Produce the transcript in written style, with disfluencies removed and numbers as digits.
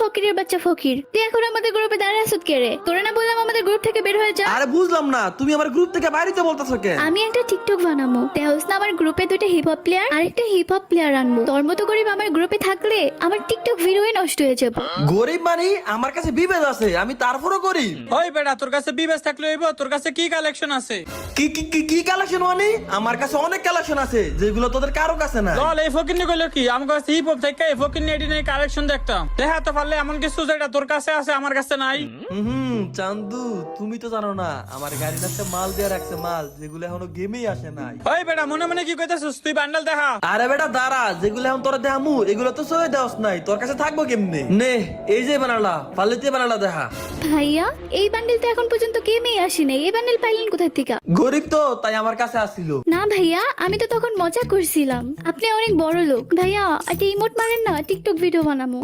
ফকিরের বাচ্চা ফকির, তুই এখন আমাদের গ্রুপে দাঁড়ায় আসুত কে রে? তোরা না বললাম আমাদের গ্রুপ থেকে বের হয়ে যা। আরে বুঝলাম না, তুমি আমার গ্রুপ থেকে বাইরেতে বলতেছো কেন? আমি একটা টিকটক বানাবো, তেহস না আমার গ্রুপে দুইটা হিপ হপ প্লেয়ার আর একটা হিপ হপ প্লেয়ার আনবো। তোর মতো গরিব আমার গ্রুপে থাকলে আমার টিকটক ভিডিওই নষ্ট হয়ে যাবে। গরিব মানে আমার কাছে বিবেক আছে, আমি তারপরও গরিব। ওই বেটা, তোর কাছে বিবেচ থাকলে হইব? তোর কাছে কি কালেকশন আছে? কি কি কি কি কালেকশন মানে? আমার কাছে অনেক কালেকশন আছে যেগুলো তোদের কারো কাছে না। চল, এই ফকির নিয়ে কইলো কি আমার কাছে হিপ হপ থেকে এই ফকির নিয়ে এটি নিয়ে কালেকশন দেখতাম। দেখা তো পারলে এমন কিছু যেটা তোর কাছে আছে আমার কাছে নাই। চান্দু, তুমি তো জানো না আমার গাড়ির কাছে মাল দিয়ে রাখছে, মাল যেগুলো এখনো গেমেই আসে নাই। ওই বেটা, মনে মনে কি কইতাছিস? তুই বান্ডেল দেখা। আরে বেটা দাঁড়া, যেগুলো এখন তোরা দেখামু এগুলো তো সই দেওয়াস নাই, তোর কাছে থাকবো কেমনে? নে এই যে বানালা, পাল্লিতে বানালা দেখা। ভাইয়া, এই বান্ডেল তো এখন পর্যন্ত গেমেই আসি নাই, এই বান্ডেল পাইলেন কোথা থেকে? গরিব তো তাই আমার কাছে আসছিল। না ভাইয়া, আমি তো তখন মজা করছিলাম, আপনি অনেক বড় লোক। ভাইয়া একটা ইমোট মারেন না, টিকটক ভিডিও বানাবো।